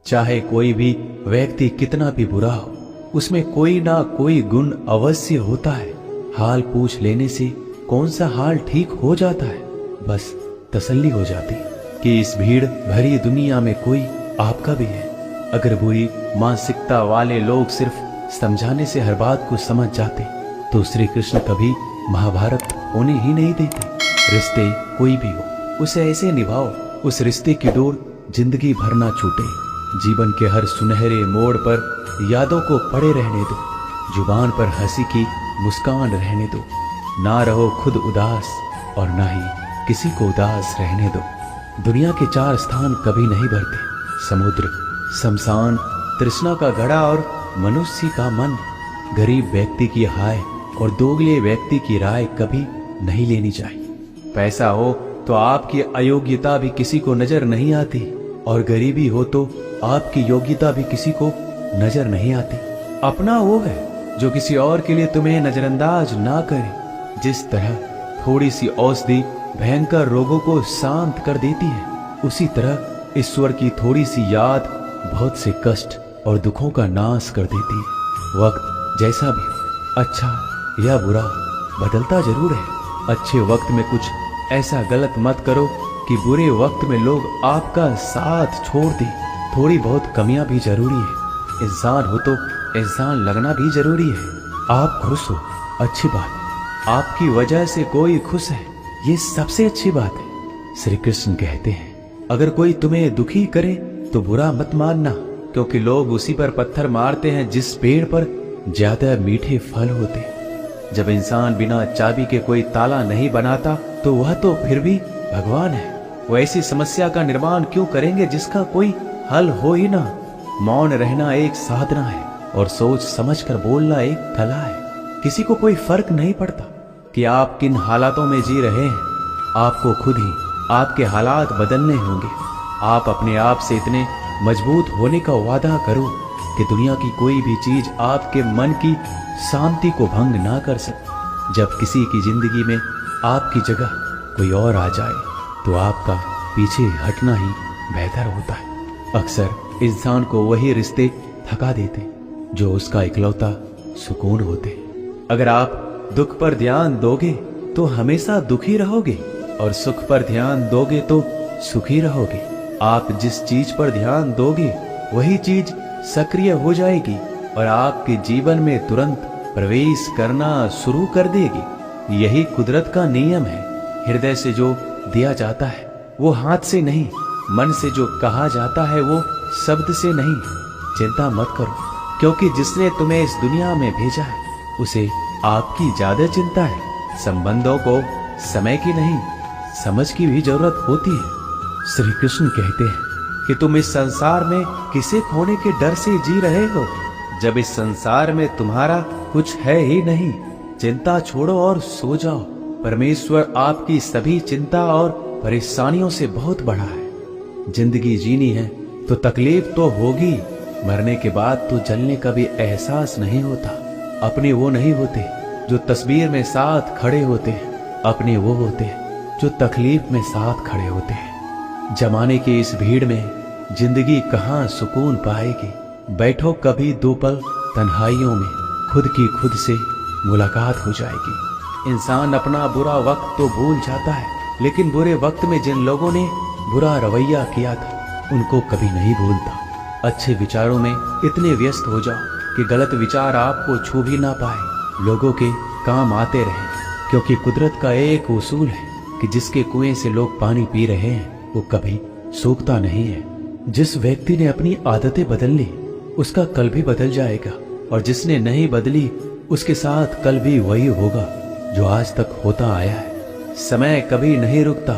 चाहे कोई भी व्यक्ति कितना भी बुरा हो, उसमें कोई ना कोई गुण अवश्य होता है। हाल पूछ लेने से कौन सा हाल ठीक हो जाता है, बस तसल्ली हो जाती कि इस भीड़ भरी दुनिया में कोई आपका भी है। अगर बुरी मानसिकता वाले लोग सिर्फ समझाने से हर बात को समझ जाते तो श्री कृष्ण कभी महाभारत होने ही नहीं देते। रिश्ते कोई भी हो, उसे ऐसे निभाओ उस रिश्ते की डोर जिंदगी भर ना छूटे। जीवन के हर सुनहरे मोड़ पर यादों को पड़े रहने दो, जुबान पर हंसी की मुस्कान रहने दो। ना रहो खुद उदास और ना ही किसी को उदास रहने दो। दुनिया के 4 स्थान कभी नहीं भरते, समुद्र, शमशान, तृष्णा का घड़ा और मनुष्य का मन। गरीब व्यक्ति की हाय और दोगले व्यक्ति की राय कभी नहीं लेनी चाहिए। पैसा हो तो आपकी अयोग्यता भी किसी को नजर नहीं आती, और गरीबी हो तो आपकी योग्यता भी किसी को नजर नहीं आती। अपना वो है जो किसी और के लिए तुम्हें नजरअंदाज ना करे। जिस तरह थोड़ी सी औषधि भयंकर रोगों को शांत कर देती है, उसी तरह ईश्वर की थोड़ी सी याद बहुत से कष्ट और दुखों का नाश कर देती है। वक्त जैसा भी हो, अच्छा या बुरा, बदलता जरूर है। अच्छे वक्त में कुछ ऐसा गलत मत करो कि बुरे वक्त में लोग आपका साथ छोड़ दें। थोड़ी बहुत कमियां भी जरूरी है। इंसान हो तो इंसान लगना भी जरूरी है। आप खुश हो, अच्छी बात है। आपकी वजह से कोई खुश है, ये सबसे अच्छी बात है। श्री कृष्ण कहते हैं, अगर कोई तुम्हें दुखी करे तो बुरा मत मानना, क्योंकि लोग उसी पर पत्थर मारते हैं जिस पेड़ पर ज्यादा मीठे फल होते। जब इंसान बिना चाबी के कोई ताला नहीं बनाता तो वह तो फिर भी भगवान है। वो ऐसी समस्या का निर्माण क्यों करेंगे जिसका कोई हल हो ही ना। मौन रहना एक साधना है और सोच समझकर बोलना एक कला है। किसी को कोई फर्क नहीं पड़ता कि आप किन हालातों में जी रहे हैं। आपको खुद ही आपके हालात बदलने होंगे। आप अपने आप से इतने मजबूत होने का वादा करो कि दुनिया की कोई भी चीज आपके मन की शांति को भंग ना कर सके। जब किसी की जिंदगी में आपकी जगह कोई और आ जाए तो आपका पीछे हटना ही बेहतर होता है। अक्सर इंसान को वही रिश्ते थका देते जो उसका इकलौता सुकून होते। अगर आप दुख पर ध्यान दोगे तो हमेशा दुखी रहोगे, और सुख पर ध्यान दोगे तो सुखी रहोगे। आप जिस चीज पर ध्यान दोगे वही चीज सक्रिय हो जाएगी और आपके जीवन में तुरंत प्रवेश करना शुरू कर देगी। यही कुदरत का नियम है। हृदय से जो दिया जाता है वो हाथ से नहीं, मन से जो कहा जाता है वो शब्द से नहीं। चिंता मत करो, क्योंकि जिसने तुम्हें इस दुनिया में भेजा है उसे आपकी ज्यादा चिंता है। संबंधों को समय की नहीं, समझ की भी जरूरत होती है। श्री कृष्ण कहते हैं कि तुम इस संसार में किसे खोने के डर से जी रहे हो, जब इस संसार में तुम्हारा कुछ है ही नहीं। चिंता छोड़ो और सो जाओ। परमेश्वर आपकी सभी चिंता और परेशानियों से बहुत बड़ा है। जिंदगी जीनी है तो तकलीफ तो होगी। मरने के बाद तो जलने का भी एहसास नहीं होता। अपने वो नहीं होते जो तस्वीर में साथ खड़े होते हैं, अपने वो होते हैं जो तकलीफ में साथ खड़े होते हैं। जमाने की इस भीड़ में जिंदगी कहाँ सुकून पाएगी। बैठो कभी 2 पल तन्हाइयों में, खुद की खुद से मुलाकात हो जाएगी। इंसान अपना बुरा वक्त तो भूल जाता है, लेकिन बुरे वक्त में जिन लोगों ने बुरा रवैया किया था उनको कभी नहीं भूलता। अच्छे विचारों में इतने व्यस्त हो जाओ कि गलत विचार आपको छू भी ना पाए। लोगों के काम आते रहे, क्योंकि कुदरत का एक उसूल है कि जिसके कुएं से लोग पानी पी रहे हैं वो कभी सूखता नहीं है। जिस व्यक्ति ने अपनी आदतें बदल ली उसका कल भी बदल जाएगा, और जिसने नहीं बदली उसके साथ कल भी वही होगा जो आज तक होता आया है। समय कभी नहीं रुकता।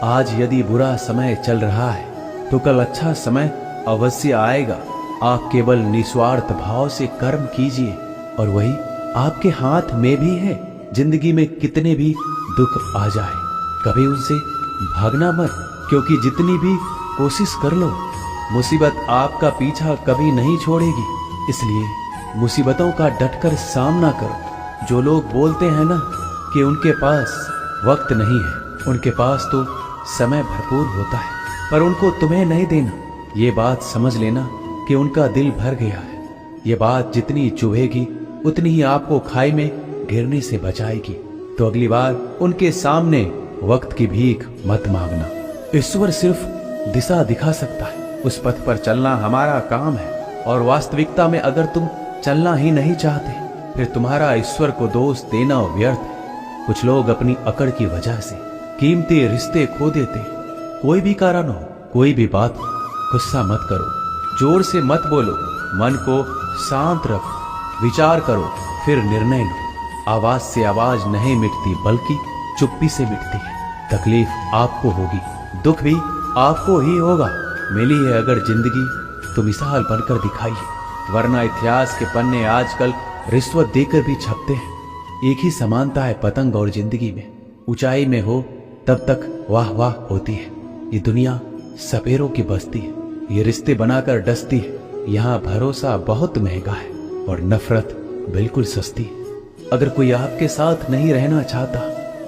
आज यदि बुरा समय चल रहा है तो कल अच्छा समय अवश्य आएगा। आप केवल निस्वार्थ भाव से कर्म कीजिए और वही आपके हाथ में भी है। जिंदगी में कितने भी दुख आ जाए कभी उनसे भागना मत, क्योंकि जितनी भी कोशिश कर लो मुसीबत आपका पीछा कभी नहीं छोड़ेगी। इसलिए मुसीबतों का डटकर सामना करो। जो लोग बोलते हैं ना कि उनके पास वक्त नहीं है, उनके पास तो समय भरपूर होता है, पर उनको तुम्हें नहीं देना। ये बात समझ लेना कि उनका दिल भर गया है। ये बात जितनी चुभेगी उतनी ही आपको खाई में गिरने से बचाएगी। तो अगली बार उनके सामने वक्त की भीख मत मांगना। ईश्वर सिर्फ दिशा दिखा सकता है, उस पथ पर चलना हमारा काम है। और वास्तविकता में अगर तुम चलना ही नहीं चाहते फिर तुम्हारा ईश्वर को दोष देना व्यर्थ है। कुछ लोग अपनी अकड़ की वजह से कीमती रिश्ते खो देते। कोई भी कारण हो, कोई भी बात हो, गुस्सा मत करो, जोर से मत बोलो, मन को शांत रखो, विचार करो, फिर निर्णय लो। आवाज से आवाज नहीं मिटती बल्कि चुप्पी से मिटती है। तकलीफ आपको होगी, दुख भी आपको ही होगा। मिली है अगर जिंदगी तो मिसाल बनकर दिखाइए, वरना इतिहास के पन्ने आजकल रिश्वत देकर भी छपते हैं। एक ही समानता है पतंग और जिंदगी में, ऊंचाई में हो तब तक वाह वाह होती है। ये दुनिया सपेरों की बस्ती है, ये रिश्ते बनाकर डसती है। यहाँ भरोसा बहुत महंगा है और नफरत बिल्कुल सस्ती है। अगर कोई आपके साथ नहीं रहना चाहता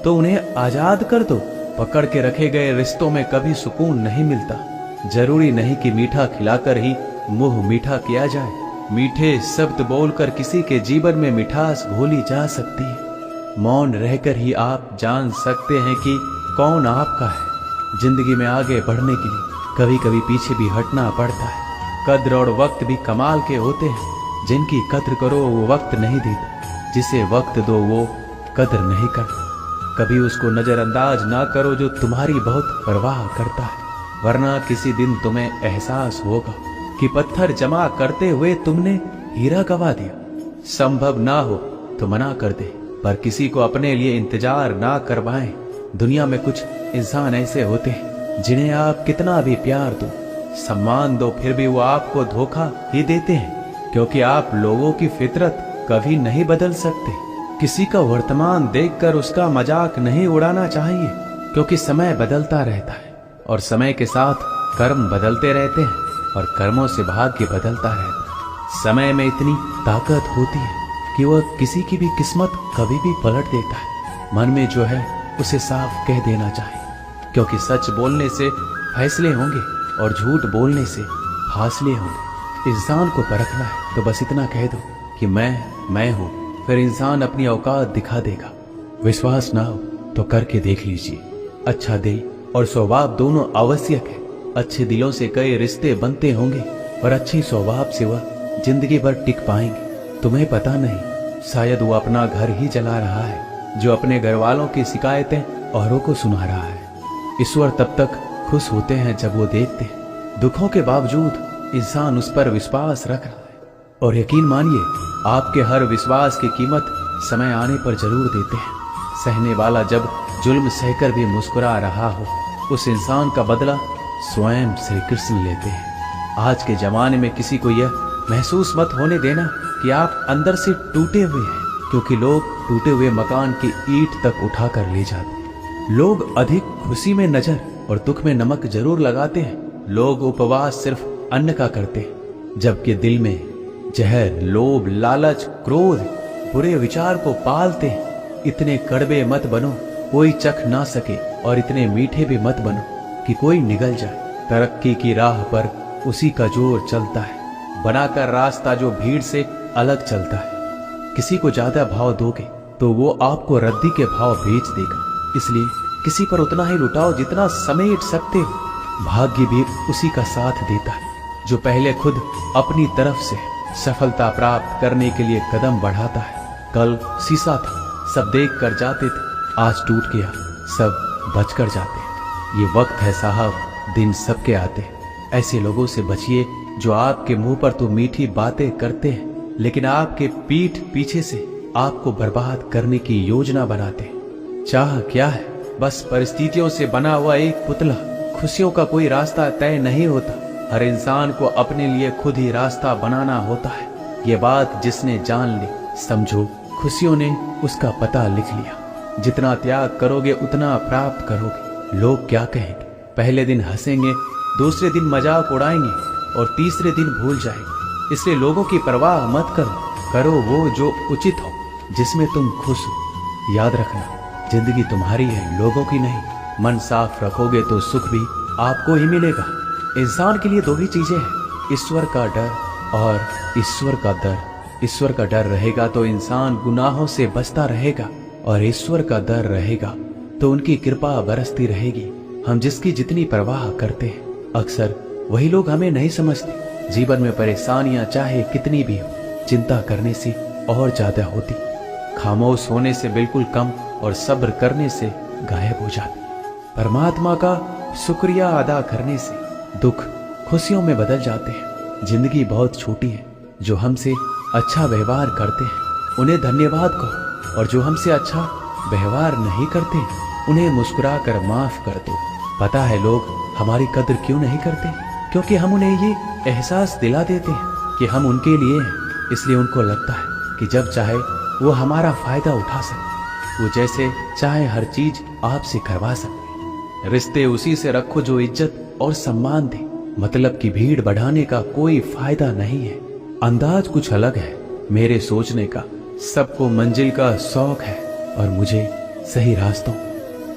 तो उन्हें आजाद कर दो। पकड़ के रखे गए रिश्तों में कभी सुकून नहीं मिलता। जरूरी नहीं कि मीठा खिलाकर ही मुंह मीठा किया जाए। मीठे शब्द बोलकर किसी के जीवन में मिठास घोली जा सकती है। मौन रहकर ही आप जान सकते हैं कि कौन आपका है। जिंदगी में आगे बढ़ने के लिए कभी कभी पीछे भी हटना पड़ता है। कद्र और वक्त भी कमाल के होते हैं। जिनकी कद्र करो वो वक्त नहीं देता, जिसे वक्त दो वो कद्र नहीं करता। कभी उसको नजरअंदाज ना करो जो तुम्हारी बहुत परवाह करता है, वरना किसी दिन तुम्हें एहसास होगा कि पत्थर जमा करते हुए तुमने हीरा गवा दिया। संभव ना हो तो मना कर दे, पर किसी को अपने लिए इंतजार ना करवाएं। दुनिया में कुछ इंसान ऐसे होते हैं जिन्हें आप कितना भी प्यार दो, सम्मान दो, फिर भी वो आपको धोखा ही देते हैं, क्योंकि आप लोगों की फितरत कभी नहीं बदल सकते। किसी का वर्तमान देखकर उसका मजाक नहीं उड़ाना चाहिए, क्योंकि समय बदलता रहता है और समय के साथ कर्म बदलते रहते हैं और कर्मों से भाग्य बदलता रहता है। समय में इतनी ताकत होती है कि वह किसी की भी किस्मत कभी भी पलट देता है। मन में जो है उसे साफ कह देना चाहिए, क्योंकि सच बोलने से फैसले होंगे और झूठ बोलने से फासले होंगे। इंसान को परखना है तो बस इतना कह दो कि मैं हूं, फिर इंसान अपनी औकात दिखा देगा। विश्वास ना हो तो करके देख लीजिए। अच्छा दिल और स्वभाव दोनों आवश्यक है। अच्छे दिलों से कई रिश्ते बनते होंगे और अच्छे स्वभाव से वह जिंदगी भर टिक पाएंगे। तुम्हें पता नहीं, शायद वो अपना घर ही जला रहा है जो अपने घर वालों की शिकायतें औरों को सुना रहा है। ईश्वर तब तक खुश होते हैं जब वो देखते हैं दुखों के बावजूद इंसान उस पर विश्वास रख रहा है। और यकीन मानिए, आपके हर विश्वास की कीमत समय आने पर जरूर देते हैं। सहने वाला जब जुल्म सहकर भी मुस्कुरा रहा हो, उस इंसान का बदला स्वयं श्री कृष्ण लेते हैं। आज के जमाने में किसी को यह महसूस मत होने देना कि आप अंदर से टूटे हुए हैं, क्योंकि लोग टूटे हुए मकान की ईंट तक उठाकर ले जाते हैं। लोग अधिक खुशी में नजर और दुख में नमक जरूर लगाते हैं। लोग उपवास सिर्फ अन्न का करते हैं, जबकि दिल में जहर, लोभ, लालच, क्रोध, बुरे विचार को पालते हैं। इतने कड़वे मत बनो कोई चख ना सके, और इतने मीठे भी मत बनो कि कोई निगल जाए। तरक्की की राह पर उसी का जोर चलता है, बनाकर रास्ता जो भीड़ से अलग चलता है। किसी को ज्यादा भाव दोगे तो वो आपको रद्दी के भाव बेच देगा। इसलिए किसी पर उतना ही लुटाओ जितना समेट सकते हो। भाग्य भी उसी का साथ देता है जो पहले खुद अपनी तरफ से सफलता प्राप्त करने के लिए कदम बढ़ाता है। कल शीशा था, सब देख कर जाते थे, आज टूट गया, सब बचकर जाते। ये वक्त है साहब, दिन सबके आते। ऐसे लोगों से बचिए जो आपके मुंह पर तो मीठी बातें करते हैं, लेकिन आपके पीठ पीछे से आपको बर्बाद करने की योजना बनाते हैं। चाह क्या है? बस परिस्थितियों से बना हुआ एक पुतला। खुशियों का कोई रास्ता तय नहीं होता, हर इंसान को अपने लिए खुद ही रास्ता बनाना होता है। ये बात जिसने जान ली, समझो खुशियों ने उसका पता लिख लिया। जितना त्याग करोगे उतना प्राप्त करोगे। लोग क्या कहेंगे? पहले दिन हंसेंगे, दूसरे दिन मजाक उड़ाएंगे और तीसरे दिन भूल जाएंगे। इसलिए लोगों की परवाह मत करो, करो वो जो उचित हो, जिसमें तुम खुश हो। याद रखना, जिंदगी तुम्हारी है, लोगों की नहीं। मन साफ रखोगे तो सुख भी आपको ही मिलेगा। इंसान के लिए दो ही चीजें हैं, ईश्वर का डर और ईश्वर का दर। ईश्वर का डर रहेगा तो इंसान गुनाहों से बचता रहेगा, और ईश्वर का डर रहेगा तो उनकी कृपा बरसती रहेगी। हम जिसकी जितनी परवाह करते हैं, अक्सर वही लोग हमें नहीं समझते। जीवन में परेशानियां चाहे कितनी भी हो, चिंता करने से और ज्यादा होती, खामोश होने से बिल्कुल कम, और सब्र करने से गायब हो जाती। परमात्मा का शुक्रिया अदा करने से दुख खुशियों में बदल जाते हैं। जिंदगी बहुत छोटी है, जो हमसे अच्छा व्यवहार करते हैं उन्हें धन्यवाद कहो, और जो हमसे अच्छा व्यवहार नहीं करते उन्हें मुस्कुरा कर माफ कर दो। पता है लोग हमारी कदर क्यों नहीं करते? क्योंकि हम उन्हें ये एहसास दिला देते हैं कि हम उनके लिए हैं, इसलिए उनको लगता है कि जब चाहे वो हमारा फायदा उठा सकते, वो जैसे चाहे हर चीज आपसे करवा सकते। रिश्ते उसी से रखो जो इज्जत और सम्मान दे। मतलब की भीड़ बढ़ाने का कोई फायदा नहीं है। अंदाज कुछ अलग है मेरे सोचने का। सबको मंजिल का शौक है और मुझे सही रास्तों।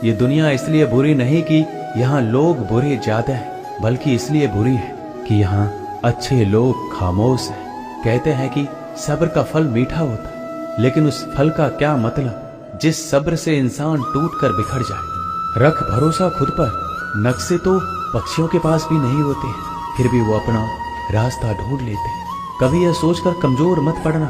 ये दुनिया इसलिए बुरी नहीं कि यहाँ लोग बुरे ज्यादा हैं, बल्कि इसलिए बुरी है कि यहाँ अच्छे लोग खामोश हैं। कहते हैं कि सब्र का फल मीठा होता है, लेकिन उस फल का क्या मतलब जिस सब्र से इंसान टूट कर बिखर जाए। रख भरोसा खुद पर। नक्शे तो पक्षियों के पास भी नहीं होते हैं, फिर भी वो अपना रास्ता ढूंढ लेते हैं। कभी यह सोचकर कमजोर मत पड़ना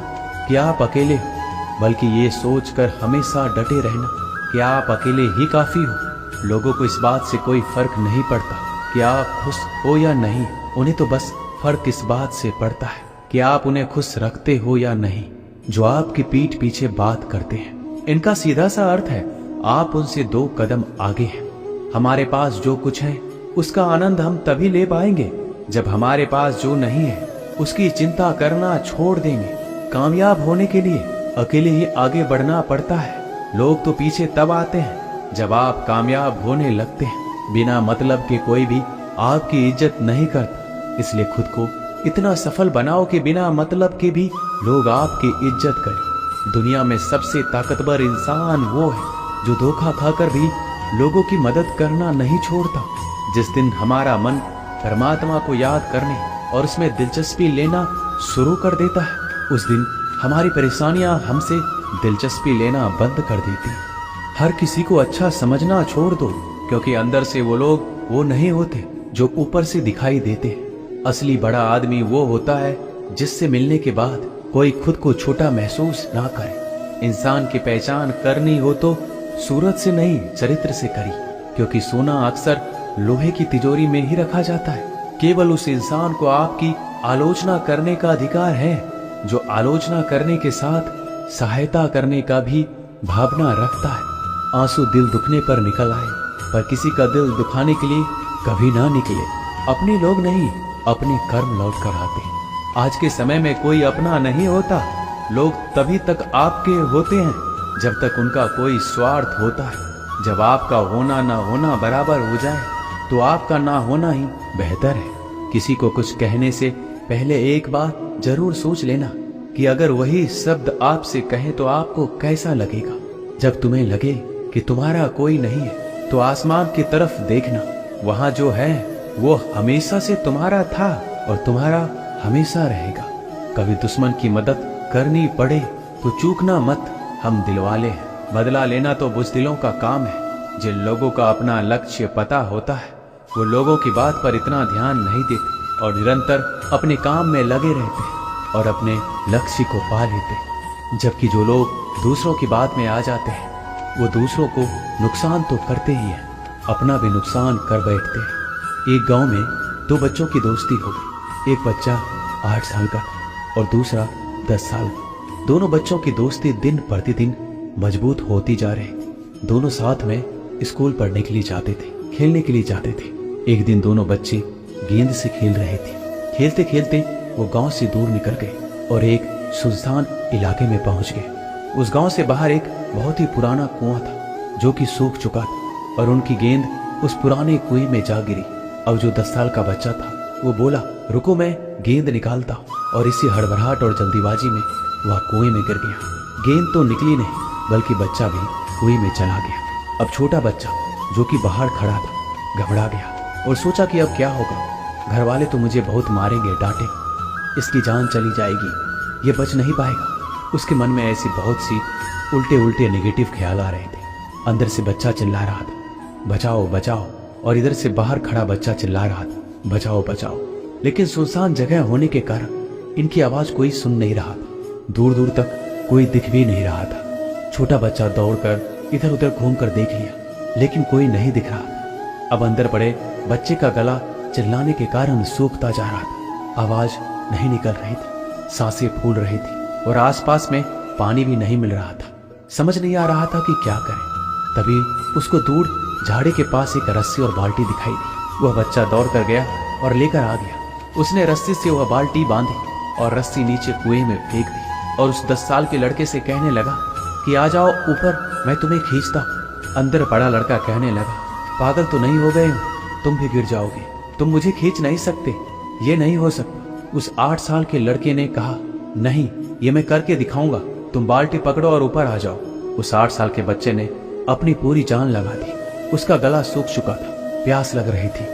कि आप अकेले हो, बल्कि ये सोचकर हमेशा डटे रहना कि आप अकेले ही काफी हो। लोगों को इस बात से कोई फर्क नहीं पड़ता कि आप खुश हो या नहीं, उन्हें तो बस फर्क इस बात से पड़ता है कि आप उन्हें खुश रखते हो या नहीं, जो आपकी पीठ पीछे बात करते हैं। इनका सीधा सा अर्थ है, आप उनसे 2 कदम आगे हैं। हमारे पास जो कुछ है उसका आनंद हम तभी ले पाएंगे जब हमारे पास जो नहीं है उसकी चिंता करना छोड़ देंगे। कामयाब होने के लिए अकेले ही आगे बढ़ना पड़ता है। लोग तो पीछे तब आते हैं जब आप कामयाब होने लगते हैं। बिना मतलब के कोई भी आपकी इज्जत नहीं करता, इसलिए खुद को इतना सफल बनाओ कि बिना मतलब के भी लोग आपकी इज्जत करें। दुनिया में सबसे ताकतवर इंसान वो है जो धोखा खाकर भी लोगों की मदद करना नहीं छोड़ता। जिस दिन हमारा मन परमात्मा को याद करने और उसमें दिलचस्पी लेना शुरू कर देता है, उस दिन हमारी परेशानियां हमसे दिलचस्पी लेना बंद कर देती। हर किसी को अच्छा समझना छोड़ दो, क्योंकि अंदर से वो लोग वो नहीं होते जो ऊपर से दिखाई देते हैं। असली बड़ा आदमी वो होता है जिससे मिलने के बाद कोई खुद को छोटा महसूस ना करे। इंसान की पहचान करनी हो तो सूरत से नहीं, चरित्र से करी, क्योंकि सोना अक्सर लोहे की तिजोरी में ही रखा जाता है। केवल उस इंसान को आपकी आलोचना करने का अधिकार है जो आलोचना करने के साथ सहायता करने का भी भावना रखता है। आंसू दिल दुखने पर निकल आए, पर किसी का दिल दुखाने के लिए कभी ना निकले। अपने लोग नहीं, अपने कर्म लौट कर आते हैं। आज के समय में कोई अपना नहीं होता। लोग तभी तक आपके होते हैं जब तक उनका कोई स्वार्थ होता है। जब आपका होना ना होना बराबर हो जाए तो आपका ना होना ही बेहतर है। किसी को कुछ कहने से पहले एक बात जरूर सोच लेना कि अगर वही शब्द आपसे कहे तो आपको कैसा लगेगा। जब तुम्हें लगे कि तुम्हारा कोई नहीं है तो आसमान की तरफ देखना, वहां जो है वो हमेशा से तुम्हारा था और तुम्हारा हमेशा रहेगा। कभी दुश्मन की मदद करनी पड़े तो चूकना मत, हम दिलवाले हैं। बदला लेना तो बुज़दिलों का काम है। जिन लोगों का अपना लक्ष्य पता होता है वो लोगों की बात पर इतना ध्यान नहीं देते और निरंतर अपने काम में लगे रहते हैं और अपने लक्ष्य को पा लेते हैं। जबकि जो लोग दूसरों की बात में आ जाते हैं वो दूसरों को नुकसान तो करते ही हैं, अपना भी नुकसान कर बैठते हैं। एक गांव में 2 बच्चों की दोस्ती हो गई। एक बच्चा 8 साल का और दूसरा 10 साल का। दोनों बच्चों की दोस्ती दिन प्रतिदिन मजबूत होती जा रही। दोनों साथ में स्कूल पढ़ने के लिए जाते थे, खेलने के लिए जाते थे। एक दिन दोनों बच्चे गेंद से खेल रहे थे। खेलते खेलते वो गांव से दूर निकल गए और एक सुनसान इलाके में पहुंच गए। उस गांव से बाहर एक बहुत ही पुराना कुआं था जो कि सूख चुका था और उनकी गेंद उस पुराने कुएं में जा गिरी। अब जो 10 साल का बच्चा था वो बोला, रुको मैं गेंद निकालता हूँ, और इसी हड़बड़ाहट और जल्दीबाजी में वह कुएं में गिर गया। गेंद तो निकली नहीं बल्कि बच्चा भी कुएं में चला गया। अब छोटा बच्चा जो कि बाहर खड़ा था घबरा गया और सोचा कि अब क्या होगा। घर वाले तो मुझे बहुत मारेंगे, डांटेंगे, इसकी जान चली जाएगी, ये बच नहीं पाएगा। उसके मन में ऐसी बहुत सी उल्टे उल्टे नेगेटिव ख्याल आ रहे थे। अंदर से बच्चा चिल्ला रहा था, बचाओ बचाओ, और इधर से बाहर खड़ा बच्चा चिल्ला रहा था, बचाओ बचाओ। लेकिन सुनसान जगह होने के कारण इनकी आवाज कोई सुन नहीं रहा था। दूर दूर तक कोई दिख भी नहीं रहा था। छोटा बच्चा दौड़कर इधर उधर घूमकर देख लिया, लेकिन कोई नहीं दिख रहा था। अब अंदर पड़े बच्चे का गला चिल्लाने के कारण सूखता जा रहा था। आवाज नहीं निकल रही थी, सांसें फूल रही थी, और आसपास में पानी भी नहीं मिल रहा था। समझ नहीं आ रहा था कि क्या करें। तभी उसको दूर झाड़ी के पास एक रस्सी और बाल्टी दिखाई दी। वह बच्चा दौड़ कर गया और लेकर आ गया। उसने रस्सी से वह बाल्टी बांधी और रस्सी नीचे कुएं में फेंक दी, और उस 10 साल के लड़के से कहने लगा कि आ जाओ ऊपर, मैं तुम्हें खींचता हूँ। अंदर पड़ा लड़का कहने लगा, पागल तो नहीं हो गए हो, तुम भी गिर जाओगे, तुम मुझे खींच नहीं सकते, ये नहीं हो सकता। उस 8 साल के लड़के ने कहा, नहीं, ये मैं करके दिखाऊंगा, तुम बाल्टी पकड़ो और ऊपर आ जाओ। उस 8 साल के बच्चे ने अपनी पूरी जान लगा दी। उसका गला सूख चुका था, प्यास लग रही थी,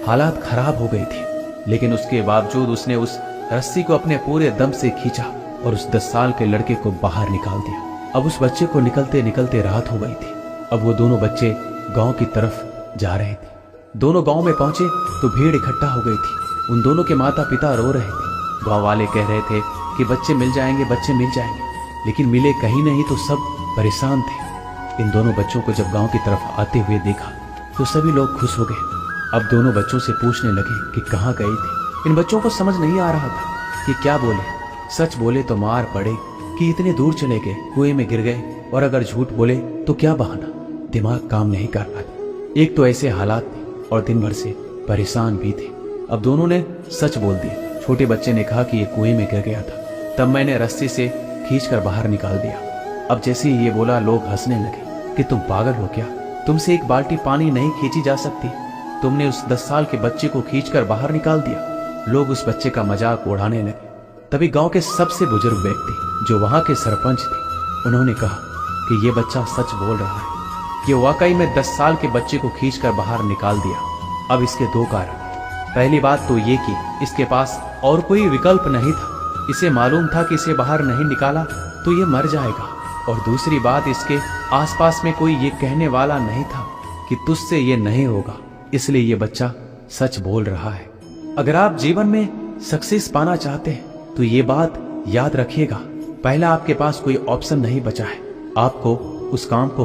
हालात खराब हो गई थी, लेकिन उसके बावजूद उसने उस रस्सी को अपने पूरे दम से खींचा और उस 10 साल के लड़के को बाहर निकाल दिया। अब उस बच्चे को निकलते निकलते रात हो गई थी। अब वो दोनों बच्चे गांव की तरफ जा रहे थे। दोनों गांव में पहुंचे तो भीड़ इकट्ठा हो गई थी। उन दोनों के माता पिता रो रहे थे। गांव वाले कह रहे थे कि बच्चे मिल जाएंगे, बच्चे मिल जाएंगे, लेकिन मिले कहीं नहीं, तो सब परेशान थे। इन दोनों बच्चों को जब गांव की तरफ आते हुए देखा तो सभी लोग खुश हो गए। अब दोनों बच्चों से पूछने लगे कि कहाँ गए थे। इन बच्चों को समझ नहीं आ रहा था कि क्या बोले। सच बोले तो मार पड़े कि इतने दूर चले गए, कुएं में गिर गए, और अगर झूठ बोले तो क्या बहाना। दिमाग काम नहीं कर रहा था। एक तो ऐसे हालात थे और दिन भर से परेशान भी थे। अब दोनों ने सच बोल दिया। छोटे बच्चे ने कहा कि ये कुएं में गिर गया था, तब मैंने रस्सी से खींचकर बाहर निकाल दिया। अब जैसे ही ये बोला, लोग हंसने लगे कि तुम पागल हो क्या, तुमसे एक बाल्टी पानी नहीं खींची जा सकती, तुमने उस 10 साल के बच्चे को खींचकर बाहर निकाल दिया। लोग उस बच्चे का मजाक उड़ाने लगे। तभी गांव के सबसे बुजुर्ग व्यक्ति जो वहां के सरपंच थे, उन्होंने कहा कि ये बच्चा सच बोल रहा है, ये वाकई में 10 साल के बच्चे को खींचकर बाहर निकाल दिया। अब इसके 2 कारण। पहली बात तो ये कि इसके पास और कोई विकल्प नहीं था। इसे मालूम था कि इसे बाहर नहीं निकाला तो ये मर जाएगा, और दूसरी बात, इसके आसपास में कोई ये कहने वाला नहीं था कि तुझसे ये नहीं होगा, इसलिए ये बच्चा सच बोल रहा है। अगर आप जीवन में सक्सेस पाना चाहते हैं तो ये बात याद रखिएगा, पहला आपके पास कोई ऑप्शन नहीं बचा है, आपको उस काम को